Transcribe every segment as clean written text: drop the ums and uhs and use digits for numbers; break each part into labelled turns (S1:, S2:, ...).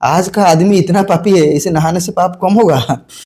S1: आज का आदमी इतना पापी है, इसे नहाने से पाप कम होगा?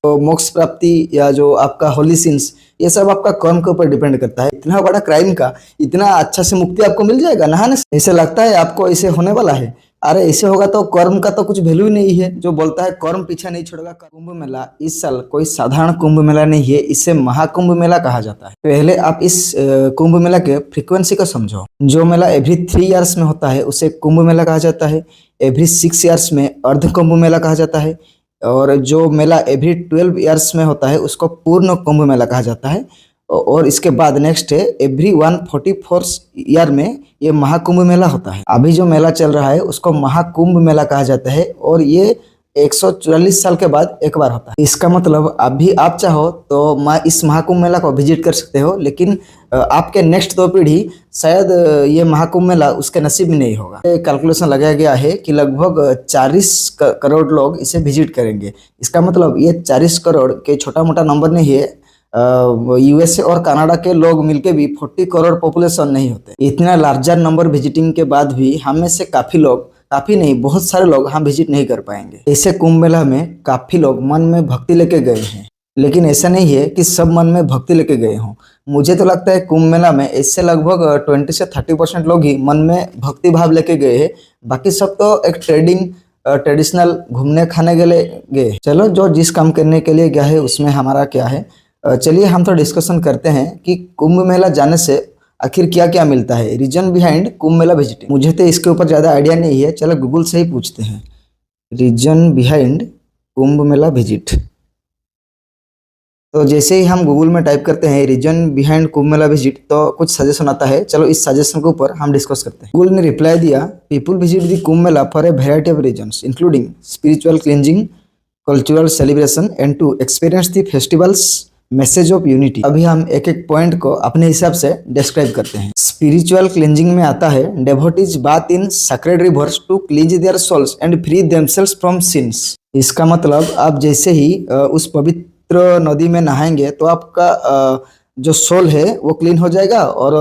S1: तो मोक्ष प्राप्ति या जो आपका होली सिंस, ये सब आपका कर्म के ऊपर डिपेंड करता है। इतना बड़ा क्राइम का इतना अच्छा से मुक्ति आपको मिल जाएगा नहाने से? ऐसे लगता है आपको ऐसे होने वाला है? अरे ऐसे होगा तो कर्म का तो कुछ वैल्यू ही नहीं है। जो बोलता है कर्म पीछा नहीं छोड़ेगा। कुंभ मेला इस साल कोई साधारण कुंभ मेला नहीं है, इसे महाकुंभ मेला कहा जाता है। पहले आप इस कुंभ मेला के फ्रीक्वेंसी को समझो। जो मेला एवरी 3 इयर्स में होता है उसे कुंभ मेला कहा जाता है। एवरी 6 इयर्स में अर्ध कुंभ मेला कहा जाता है। और जो मेला एवरी 12 इयर्स में होता है उसको पूर्ण कुंभ मेला कहा जाता है। और इसके बाद नेक्स्ट है एवरी 144 ईयर में ये महाकुंभ मेला होता है। अभी जो मेला चल रहा है उसको महाकुंभ मेला कहा जाता है और ये 144 साल के बाद एक बार होता है। इसका मतलब अभी आप चाहो तो इस महाकुंभ मेला को विजिट कर सकते हो, लेकिन आपके नेक्स्ट 2 पीढ़ी शायद ये महाकुंभ मेला उसके नसीब में नहीं होगा। कैलकुलेशन लगाया गया है कि लगभग 40 करोड़ लोग इसे विजिट करेंगे। इसका मतलब ये 40 करोड़ के छोटा मोटा नंबर नहीं है। यूएसए और कनाडा के लोग मिलके भी 40 करोड़ पॉपुलेशन नहीं होते। इतना लार्जर नंबर विजिटिंग के बाद भी हम में से काफी लोग, काफी नहीं बहुत सारे लोग हम विजिट नहीं कर पाएंगे। ऐसे कुंभ मेला में काफी लोग मन में भक्ति लेके गए हैं, लेकिन ऐसा नहीं है कि सब मन में भक्ति लेके गए हों। मुझे तो लगता है कुंभ मेला में इससे लगभग 20 से 30% लोग ही मन में भक्ति भाव लेके गए हैं। बाकी सब तो एक ट्रेडिशनल घूमने खाने के लिए गए। चलो, जो जिस काम करने के लिए गया है उसमें हमारा क्या है। चलिए हम तो डिस्कशन करते हैं कि कुंभ मेला जाने से आखिर क्या क्या मिलता है। Reason behind Kumbh Mela visiting. मुझे तो इसके ऊपर ज़्यादा आइडिया नहीं है, चलो गूगल से ही पूछते हैं। Reason behind Kumbh Mela visit. तो जैसे ही हम गूगल में टाइप करते हैं reason behind Kumbh Mela visit तो कुछ सजेशन आता है। चलो इस सजेशन के ऊपर हम डिस्कस करते हैं। गूगल ने रिप्लाई दिया, people visit the Kumbh Mela for a variety of reasons including spiritual cleansing, cultural celebration and to experience the festival's message of unity. अभी हम एक एक पॉइंट को अपने हिसाब से डिस्क्राइब करते हैं। स्पिरिचुअल क्लींजिंग में आता है devotees bath in sacred rivers to cleanse their souls and free themselves from sins. इसका मतलब आप जैसे ही उस पवित्र नदी में नहाएंगे तो आपका जो सोल है वो क्लीन हो जाएगा और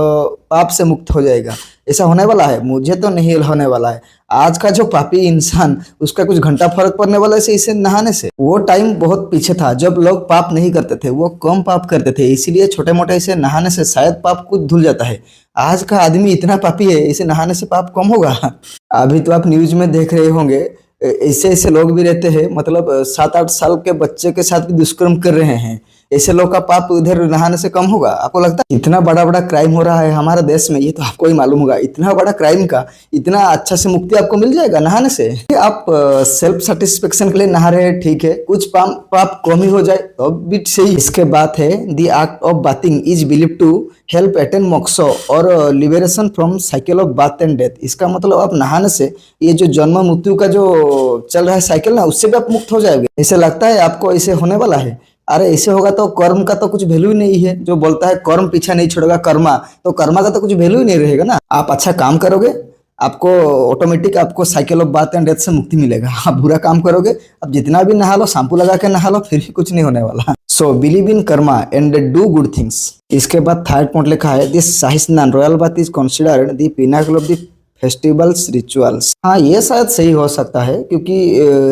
S1: पाप से मुक्त हो जाएगा। ऐसा होने वाला है? मुझे तो नहीं होने वाला है। आज का जो पापी इंसान, उसका कुछ घंटा फर्क पड़ने वाला है इसे नहाने से। वो टाइम बहुत पीछे था जब लोग पाप नहीं करते थे, वो कम पाप करते थे, इसीलिए छोटे मोटे इसे नहाने से शायद पाप कुछ धुल जाता है। आज का आदमी इतना पापी है, इसे नहाने से पाप कम होगा? अभी तो आप न्यूज में देख रहे होंगे ऐसे ऐसे लोग भी रहते हैं, मतलब 7-8 साल के बच्चे के साथ भी दुष्कर्म कर रहे हैं। ऐसे लोग का पाप उधर नहाने से कम होगा? आपको लगता है? इतना बड़ा बड़ा क्राइम हो रहा है हमारे देश में, ये तो आपको ही मालूम होगा। इतना बड़ा क्राइम का इतना अच्छा से मुक्ति आपको मिल जाएगा नहाने से। आप सेल्फ सेटिस्फेक्शन के लिए नहा रहे हैं, ठीक है, कुछ पाप कम ही हो जाए तो भी सही। इसके बाद है the act of bathing is believe to help attain moksha और liberation from cycle of bath and death. इसका मतलब आप नहाने से ये जो जन्म मृत्यु का जो चल रहा है साइकिल ना, उससे भी आप मुक्त हो जाएंगे। ऐसे लगता है आपको ऐसे होने वाला है? अरे ऐसे होगा तो कर्म का तो कुछ वैल्यू ही नहीं है। जो बोलता है कर्म पीछा नहीं छोड़ेगा कर्मा, तो कर्मा का तो कुछ वैल्यू ही नहीं रहेगा ना। आप अच्छा काम करोगे आपको ऑटोमेटिक आपको cycle of bath and death से मुक्ति मिलेगा। आप बुरा काम करोगे, आप जितना भी नहा लो, शैम्पू लगा के नहा लो, फिर भी कुछ नहीं होने वाला। So believe in Karma and do good things. इसके बाद थर्ड पॉइंट लिखा है this shahi royal bath is considered the Pinnacle of the festivals rituals. हाँ, ये शायद सही हो सकता है क्योंकि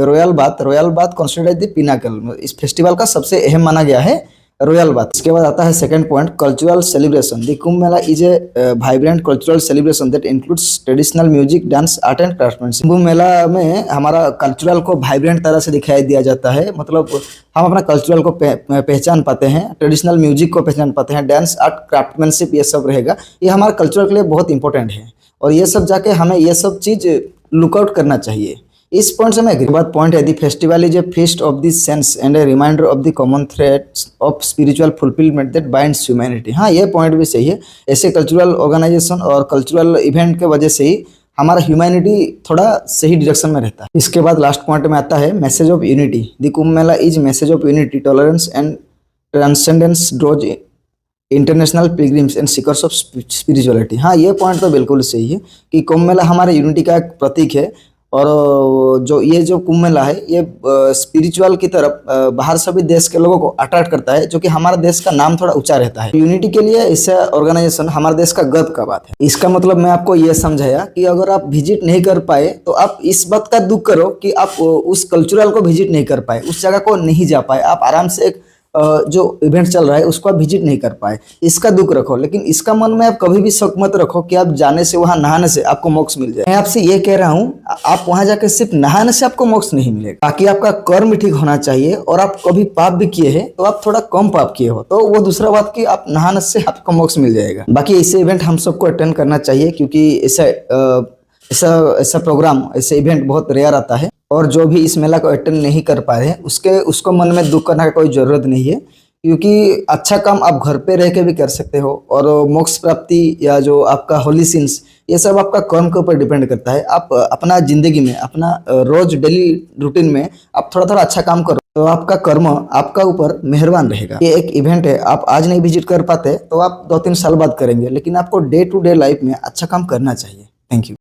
S1: royal bath considered the Pinnacle, इस फेस्टिवल का सबसे अहम माना गया है रॉयल बाथ। इसके बाद आता है second point cultural celebration. The Kumbh Mela is a vibrant cultural celebration that includes traditional music, dance, art and craftsmanship. Kumbh Mela में हमारा कल्चरल को वाइब्रेंट तरह से दिखाई दिया जाता है, मतलब हम अपना कल्चरल को पहचान पाते हैं, ट्रेडिशनल म्यूजिक को पहचान पाते हैं, डांस, आर्ट, क्राफ्टमैनशिप, ये सब रहेगा। ये हमारे कल्चर के लिए बहुत इंपॉर्टेंट है और ये सब जाके हमें ये सब चीज लुकआउट करना चाहिए। इस पॉइंट से मैं एग्री। बाद पॉइंट है the festival is a feast of the sense and a reminder of the common threads of spiritual fulfilment that binds humanity. हाँ, ये पॉइंट भी सही है। ऐसे कल्चरल ऑर्गेनाइजेशन और कल्चरल इवेंट के वजह से ही हमारा ह्यूमैनिटी थोड़ा सही डायरेक्शन में रहता है। इसके बाद लास्ट पॉइंट में आता है message of unity. The Kumbh Mela is message of unity, tolerance and transcendence draws international pilgrims and seekers of spirituality. हाँ, ये पॉइंट तो बिल्कुल सही है कि कुंभ मेला हमारे यूनिटी का एक प्रतीक है और जो कुंभ मेला है ये स्पिरिचुअल की तरफ बाहर सभी देश के लोगों को अट्रैक्ट करता है, जो कि हमारे देश का नाम थोड़ा ऊंचा रहता है। यूनिटी के लिए ऐसा ऑर्गेनाइजेशन हमारे देश का गर्व का बात है। इसका मतलब मैं आपको ये समझाया कि अगर आप विजिट नहीं कर पाए तो आप इस बात का दुख करो कि आप उस कल्चरल को विजिट नहीं कर पाए, उस जगह को नहीं जा पाए, आप आराम से एक जो इवेंट चल रहा है उसको आप विजिट नहीं कर पाए, इसका दुख रखो। लेकिन इसका मन में आप कभी भी शक मत रखो कि आप जाने से, वहां नहाने से आपको मोक्ष मिल जाए। मैं आपसे ये कह रहा हूँ, आप वहां जाकर सिर्फ नहाने से आपको मोक्ष नहीं मिलेगा, बाकी आपका कर्म ठीक होना चाहिए। और आप कभी पाप भी किए हैं तो आप थोड़ा कम पाप किए हो तो वो दूसरा बात कि आप नहाने से आपको मोक्ष मिल जाएगा। बाकी ऐसे इवेंट हम सबको अटेंड करना चाहिए, क्योंकि ऐसा प्रोग्राम, ऐसे इवेंट बहुत रेयर आता है। और जो भी इस मेला को अटेंड नहीं कर पा रहे हैं उसको मन में दुख करने की कोई जरूरत नहीं है, क्योंकि अच्छा काम आप घर पे रह के भी कर सकते हो। और मोक्ष प्राप्ति या जो आपका होली सीन्स, ये सब आपका कर्म के ऊपर डिपेंड करता है। आप अपना जिंदगी में, अपना रोज डेली रूटीन में आप थोड़ा थोड़ा अच्छा काम करो तो आपका कर्म आपका ऊपर मेहरबान रहेगा। ये एक इवेंट है, आप आज नहीं विजिट कर पाते तो आप 2-3 साल बाद करेंगे, लेकिन आपको डे टू डे लाइफ में अच्छा काम करना चाहिए। Thank you.